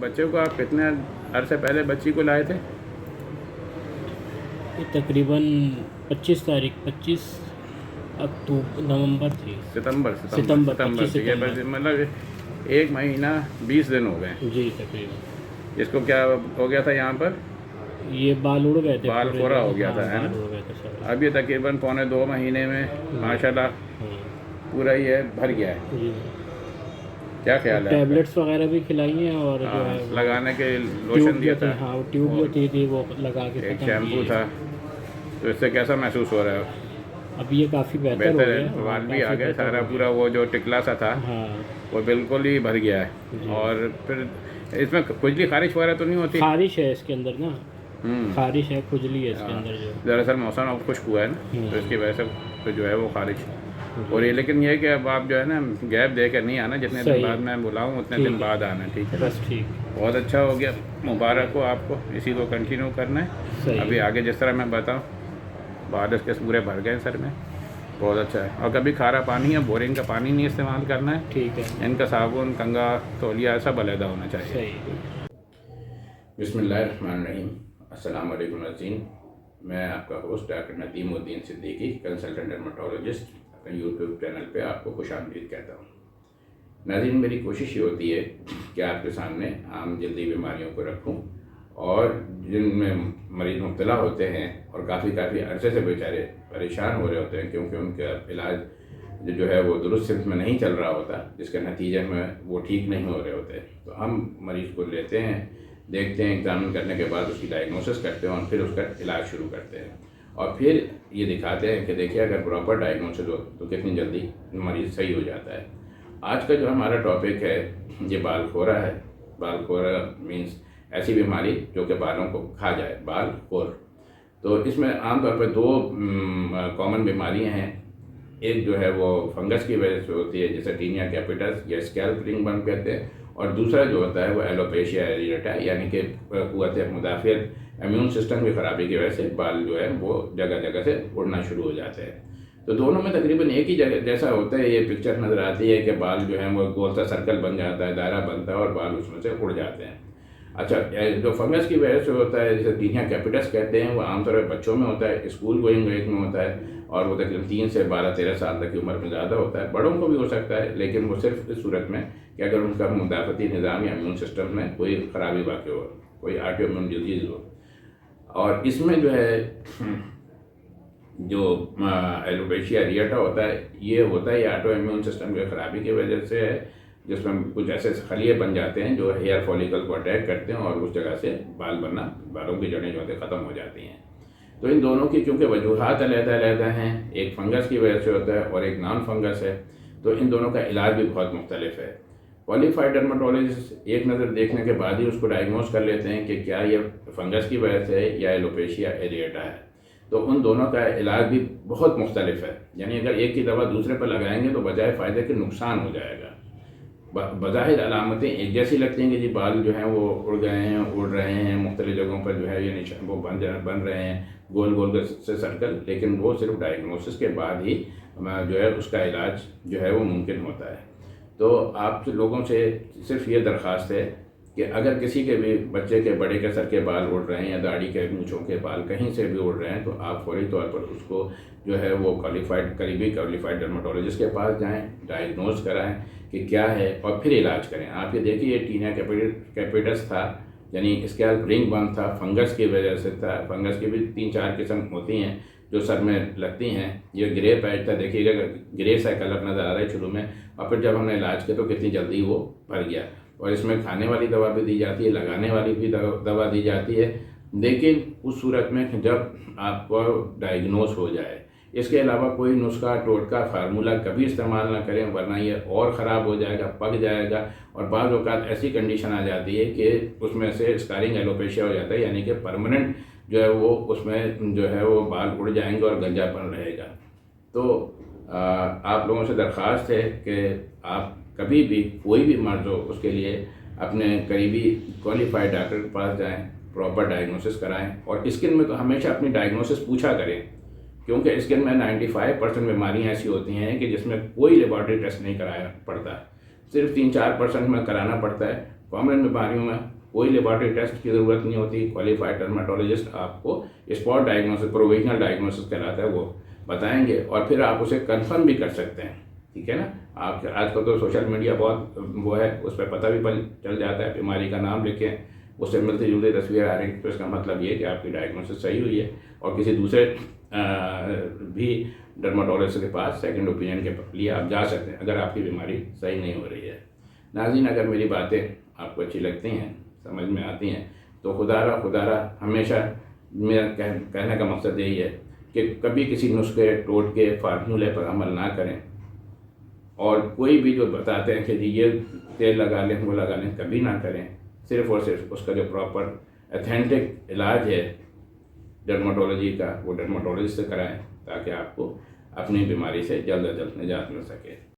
बच्चे को आप कितने अरसे पहले बच्ची को लाए थे? ये तकरीबन 25 नवंबर थी। सितंबर सितंबर सितंबर 25 से ये सितंबर मतलब 1 महीना 20 दिन हो गए। जी तकरीबन। इसको क्या हो गया था यहाँ पर? ये बाल उड़ गए थे बाल पूरे खोरा जो हो गया हाँ था, है बाल ना? उड़ गए थे सारे। अब ये तकरीबन पौने 2 महीने में माशाल्लाह हाँ पूरा ये भर गया है। जी। क्या और ख्याल है आपका? टैबलेट्स वगैरह भी खिलाई हैं और जो हाँ, है वो लगाने के ट्यूब लोशन दिया जो थी, था हाँ वो ट्यूब जो और थी वो लगा के एक ख़त्म की शैम्पू है। था। तो इससे कैसा महसूस हो रहा है? अब ये काफ़ी बेहतर हो बेहतर गया, है, हाँ बाल भी आ काफ़ी गए, बेहतर सारा हो पूरा गया। वो जो टिकला सा था हाँ वो बिल्कुल ही भर गया है। जी। और फिर इसमें खुजली खारिश वगैरह तो नहीं होती? खारिश है इसके अंदर ना, हम्म। खारिश है, खुजली है इसके हाँ, अंदर जो। दरअसल मौसम अब खुश्क हुआ है ना, तो इसकी वजह से तो जो है वो खारिश हो रही है। जी लेकिन ये है कि अब आप जो है ना गैप दे कर नहीं आना, जितने दिन सही बाद है, मैं बुलाऊँ उतने दिन ठीक बाद है, आना, ठीक है ना? बस ठीक, बहुत अच्छा हो गया, मुबारक हो आपको, इसी को कंटिन्यू करना है। सही अभी है, आगे जिस तरह मैं बताऊँ, बाल इसके पूरे भर गए सर में, बहुत अच्छा है। और कभी खारा पानी या बोरिंग का पानी नहीं इस्तेमाल करना है। ठीक है, इनका साबुन, कंघा, तौलिया सब अलहदा होना चाहिए। सही है। बिस्मिल्लाहिर्रहमानिर्रहीम। अस्सलाम वालेकुम नाज़रीन, मैं आपका host doctor Nadimuddin Siddiqui, consultant dermatologist, अपने यूट्यूब चैनल पे आपको खुशामदीद कहता हूँ। नाज़रीन, मेरी कोशिश ये होती है कि आपके सामने आम जल्दी बीमारियों को रखूँ और जिनमें मरीज़ मुब्तला होते हैं और काफ़ी अरसे से बेचारे परेशान हो रहे होते हैं क्योंकि उनका इलाज जो है वो दुरुस्त सिमत में नहीं चल रहा होता, जिसके नतीजे में वो ठीक नहीं हो रहे होते, तो हम मरीज़ को लेते हैं, देखते हैं, एग्जामिन करने के बाद उसकी डायग्नोसिस करते हैं और फिर उसका इलाज शुरू करते हैं और फिर ये दिखाते हैं कि देखिए अगर प्रॉपर डायग्नोसिस हो तो कितनी जल्दी मरीज़ सही हो जाता है। आज का जो हमारा टॉपिक है ये बाल खोरा है। बाल खोरा मीन्स ऐसी बीमारी जो कि बालों को खा जाए, बाल खोर। तो इसमें आमतौर पर दो कॉमन बीमारियां हैं। एक जो है वो फंगस की वजह से होती है, जैसे टीनिया कैपिटस या स्कैल्प रिंगवर्म कहते हैं, और दूसरा जो होता है वो एलोपेशिया एरिएटा, यानी कि क़ुव्वत मुदाफ़ियत इम्यून सिस्टम की ख़राबी की वजह से बाल जो है वो जगह जगह से उड़ना शुरू हो जाते हैं। तो दोनों में तकरीबन एक ही जगह जैसा होता है। ये पिक्चर नज़र आती है कि बाल जो है वो गोल सा सर्कल बन जाता है, दायरा बनता है और बाल उसमें से उड़ जाते हैं। अच्छा, जो फंगस की वजह से होता है, जैसे टीनिया कैपिटस कहते हैं, वो आमतौर पर बच्चों में होता है, स्कूल गोइंग एज में होता है और वो तकरीबन 3 से 12-13 साल तक की उम्र में ज़्यादा होता है। बड़ों को भी हो सकता है, लेकिन वो सिर्फ इस सूरत में कि अगर उनका मुदाफ़ती निज़ाम या इम्यून सिस्टम में कोई ख़राबी वाक़ हो, कोई ऑटोइम्यून डिजीज़ हो। और इसमें जो है जो एलोपेशिया एरिएटा होता है, ये होता है ऑटो इम्यून सिस्टम की ख़राबी की वजह से है, जिसमें कुछ ऐसे खलिए बन जाते हैं जो हेयर फॉलिकल को अटैक करते हैं और उस जगह से बाल बनना, बालों की जड़ें जो है ख़त्म हो जाती हैं। तो इन दोनों की चूँकि वजूहात अलग-अलग हैं, एक फंगस की वजह से होता है और एक नॉन फंगस है, तो इन दोनों का इलाज भी बहुत मुख्तलिफ है। क्वालिफाइड डर्मेटोलॉजिस्ट एक नज़र देखने के बाद ही उसको डायग्नोस कर लेते हैं कि क्या ये फंगस की वजह से है या एलोपेशिया एरिएटा है। तो उन दोनों का इलाज भी बहुत मुख्तलिफ है, यानी अगर एक की दवा दूसरे पर लगाएंगे तो बजाय फ़ायदे के नुकसान हो जाएगा। बज़ाहिर अलामतें एक जैसी लगती हैं कि जी बाल जो हैं वो उड़ गए हैं, उड़ रहे हैं, मुख्तलिफ़ जगहों पर जो है ये निशान वो बन रहे हैं गोल गोल से सर्कल, लेकिन वो सिर्फ डायग्नोसिस के बाद ही जो है उसका इलाज जो है वो मुमकिन होता है। तो आप लोगों से सिर्फ ये दरख्वास्त है कि अगर किसी के भी बच्चे के, बड़े के सर के बाल उड़ रहे हैं या दाढ़ी के, मूँछों के बाल कहीं से भी उड़ रहे हैं, तो आप फौरी तौर पर उसको जो है वो करीबी क्वालिफाइड डर्मेटोलॉजिस्ट के पास जाएं, डायग्नोज कराएं कि क्या है और फिर इलाज करें। आप ये देखिए, टीनिया कैपिटस था, यानी स्कैल्प रिंगवर्म था, फंगस की वजह से था। फंगस की भी 3-4 किस्म होती हैं जो सर में लगती हैं। ये ग्रे पैच था, देखिएगा ग्रे सा कलर नज़र आ रहा है शुरू में, और फिर जब हमने इलाज किया तो कितनी जल्दी वो भर गया। और इसमें खाने वाली दवा भी दी जाती है, लगाने वाली भी दवा दी जाती है, लेकिन उस सूरत में जब आपको डायग्नोस हो जाए। इसके अलावा कोई नुस्खा, टोटका, फार्मूला कभी इस्तेमाल ना करें, वरना ये और ख़राब हो जाएगा, पक जाएगा और बाज़ औक़ात ऐसी कंडीशन आ जाती है कि उसमें से स्कारिंग एलोपेशिया हो जाता है, यानी कि परमानेंट जो है वो उसमें जो है वो बाल उड़ जाएंगे और गंजापन रहेगा। तो आप लोगों से दरख्वास्त है कि आप कभी भी कोई भी मर्ज़ हो उसके लिए अपने करीबी क्वालिफाइड डॉक्टर के पास जाएं, प्रॉपर डायग्नोसिस कराएं और स्किन में तो हमेशा अपनी डायग्नोसिस पूछा करें, क्योंकि स्किन में 95% बीमारियाँ ऐसी होती हैं कि जिसमें कोई लेबॉर्ट्री टेस्ट नहीं कराया पड़ता, सिर्फ 3-4% में कराना पड़ता है। कॉमन बीमारियों में कोई लेबॉर्ट्री टेस्ट की ज़रूरत नहीं होती। क्वालिफाइड डर्माटोलॉजिस्ट आपको स्पॉट डायग्नोसिस, प्रोविजनल डायग्नोसिस कहलाता है, वो बताएंगे और फिर आप उसे कंफर्म भी कर सकते हैं। ठीक है ना। आप आजकल तो सोशल मीडिया बहुत वो है, उस पर पता भी चल जाता है। बीमारी का नाम लिखें, उससे मिलती जुलती तस्वीर आ रही, तो इसका मतलब ये कि आपकी डायग्नोसिस सही हुई है और किसी दूसरे भी डर्माटोलॉजिस्ट के पास सेकंड ओपिनियन के लिए आप जा सकते हैं अगर आपकी बीमारी सही नहीं हो रही है। नाज़रीन, अगर मेरी बातें आपको अच्छी लगती हैं, समझ में आती हैं, तो खुदारा हमेशा मेरा कहने का मकसद यही है कि कभी किसी नुस्खे, टोटके, फार्मूले पर अमल ना करें और कोई भी जो बताते हैं कि जी ये तेल लगा लें, वो लगा लें, कभी ना करें। सिर्फ़ और सिर्फ उसका जो प्रॉपर ऑथेंटिक इलाज है डर्माटोलॉजी का, वो डर्माटोलॉजिस्ट से कराएं ताकि आपको अपनी बीमारी से जल्द अज जल्द निजात मिल सके।